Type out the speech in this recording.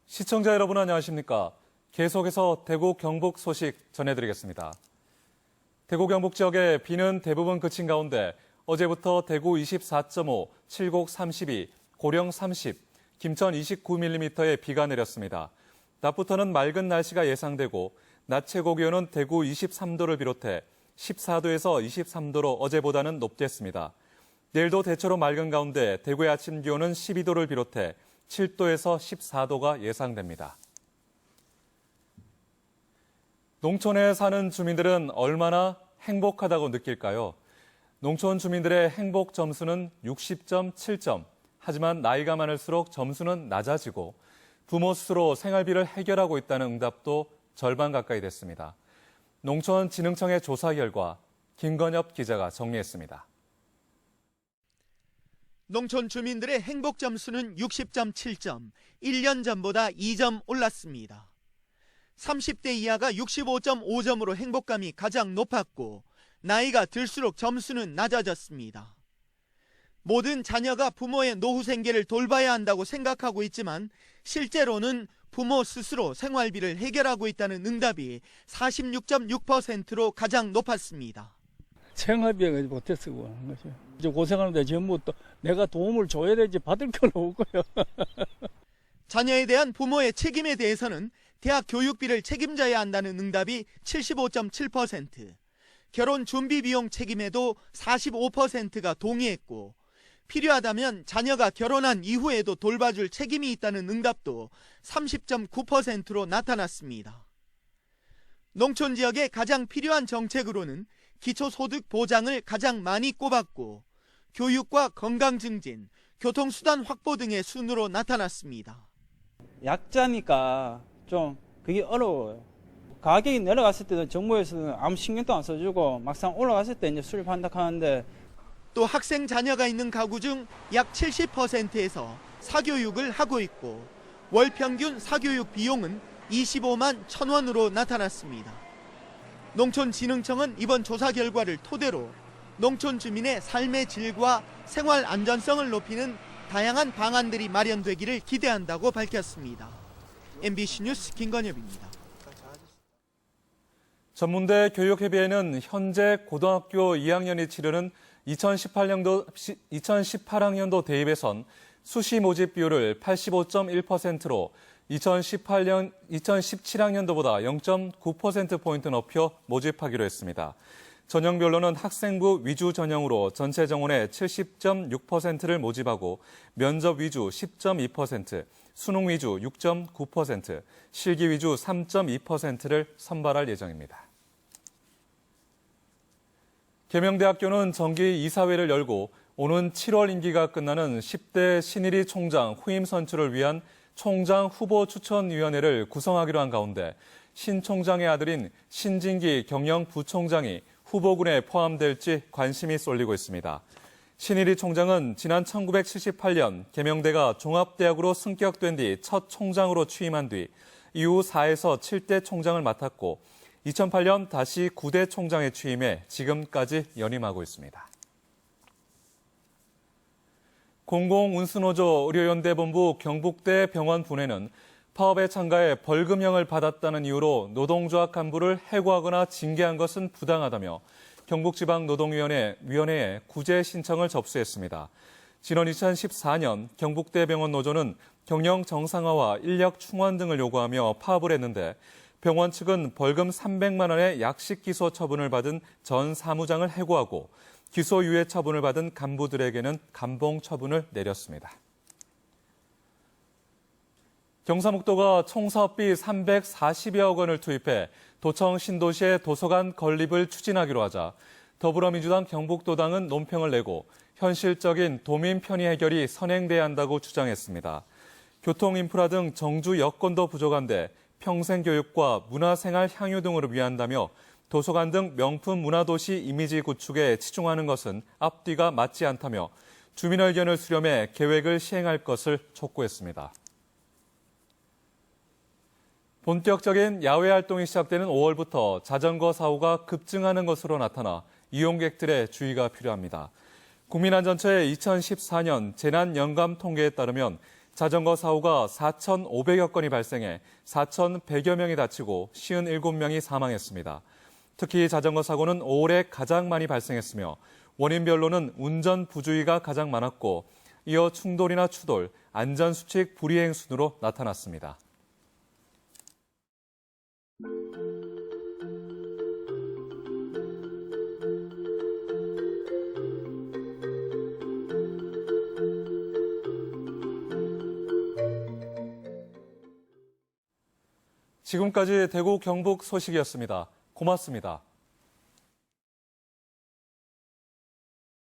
시청자 여러분 안녕하십니까? 계속해서 대구 경북 소식 전해드리겠습니다. 대구 경북 지역의 비는 대부분 그친 가운데 어제부터 대구 24.5, 칠곡 32, 고령 30, 김천 29mm의 비가 내렸습니다. 낮부터는 맑은 날씨가 예상되고 낮 최고 기온은 대구 23도를 비롯해 14도에서 23도로 어제보다는 높겠습니다. 내일도 대체로 맑은 가운데 대구의 아침 기온은 12도를 비롯해 7도에서 14도가 예상됩니다. 농촌에 사는 주민들은 얼마나 행복하다고 느낄까요? 농촌 주민들의 행복 점수는 60.7점. 하지만 나이가 많을수록 점수는 낮아지고 부모 스스로 생활비를 해결하고 있다는 응답도 절반 가까이 됐습니다. 농촌진흥청의 조사 결과 김건엽 기자가 정리했습니다. 농촌 주민들의 행복 점수는 60.7점, 1년 전보다 2점 올랐습니다. 30대 이하가 65.5점으로 행복감이 가장 높았고 나이가 들수록 점수는 낮아졌습니다. 모든 자녀가 부모의 노후 생계를 돌봐야 한다고 생각하고 있지만 실제로는 부모 스스로 생활비를 해결하고 있다는 응답이 46.6%로 가장 높았습니다. 생활비가 못해 쓰고 하는 거죠. 이제 고생하는데 전부 또 내가 도움을 줘야 되지 받을 건 없고요. 자녀에 대한 부모의 책임에 대해서는 대학 교육비를 책임져야 한다는 응답이 75.7%, 결혼 준비 비용 책임에도 45%가 동의했고 필요하다면 자녀가 결혼한 이후에도 돌봐줄 책임이 있다는 응답도 30.9%로 나타났습니다. 농촌 지역에 가장 필요한 정책으로는 기초소득 보장을 가장 많이 꼽았고 교육과 건강 증진, 교통수단 확보 등의 순으로 나타났습니다. 약자니까 좀 그게 어려워요. 가격이 내려갔을 때도 정부에서는 아무 신경도 안 써주고 막상 올라갔을 때 이제 수립한다 하는데 또 학생 자녀가 있는 가구 중 약 70%에서 사교육을 하고 있고 월 평균 사교육 비용은 25만 1,000원으로 나타났습니다. 농촌진흥청은 이번 조사 결과를 토대로 농촌 주민의 삶의 질과 생활 안전성을 높이는 다양한 방안들이 마련되기를 기대한다고 밝혔습니다. MBC 뉴스 김건엽입니다. 전문대 교육협의회는 현재 고등학교 2학년이 치르는 2018학년도 대입에선 수시 모집 비율을 85.1%로 2017학년도보다 0.9%포인트 높여 모집하기로 했습니다. 전형별로는 학생부 위주 전형으로 전체 정원의 70.6%를 모집하고 면접 위주 10.2%, 수능 위주 6.9%, 실기 위주 3.2%를 선발할 예정입니다. 계명대학교는 정기 이사회를 열고 오는 7월 임기가 끝나는 10대 신일이 총장 후임 선출을 위한 총장 후보 추천위원회를 구성하기로 한 가운데 신 총장의 아들인 신진기 경영부총장이 후보군에 포함될지 관심이 쏠리고 있습니다. 신일이 총장은 지난 1978년 계명대가 종합대학으로 승격된 뒤 첫 총장으로 취임한 뒤 이후 4에서 7대 총장을 맡았고 2008년 다시 9대 총장에 취임해 지금까지 연임하고 있습니다. 공공운수노조 의료연대본부 경북대 병원 분해는 파업에 참가해 벌금형을 받았다는 이유로 노동조합 간부를 해고하거나 징계한 것은 부당하다며 경북지방노동위원회에 구제 신청을 접수했습니다. 지난 2014년 경북대 병원 노조는 경영 정상화와 인력 충원 등을 요구하며 파업을 했는데 병원 측은 벌금 300만 원의 약식 기소 처분을 받은 전 사무장을 해고하고 기소유예 처분을 받은 간부들에게는 감봉 처분을 내렸습니다. 경상북도가 총사업비 340여억 원을 투입해 도청 신도시의 도서관 건립을 추진하기로 하자 더불어민주당 경북도당은 논평을 내고 현실적인 도민 편의 해결이 선행돼야 한다고 주장했습니다. 교통 인프라 등 정주 여건도 부족한데 평생교육과 문화생활 향유 등으로 위한다며 도서관 등 명품 문화도시 이미지 구축에 치중하는 것은 앞뒤가 맞지 않다며 주민 의견을 수렴해 계획을 시행할 것을 촉구했습니다. 본격적인 야외 활동이 시작되는 5월부터 자전거 사고가 급증하는 것으로 나타나 이용객들의 주의가 필요합니다. 국민안전처의 2014년 재난 연감 통계에 따르면 자전거 사고가 4,500여 건이 발생해 4,100여 명이 다치고 57명이 사망했습니다. 특히 자전거 사고는 올해 가장 많이 발생했으며 원인별로는 운전 부주의가 가장 많았고 이어 충돌이나 추돌, 안전수칙 불이행 순으로 나타났습니다. 지금까지 대구 경북 소식이었습니다. 고맙습니다.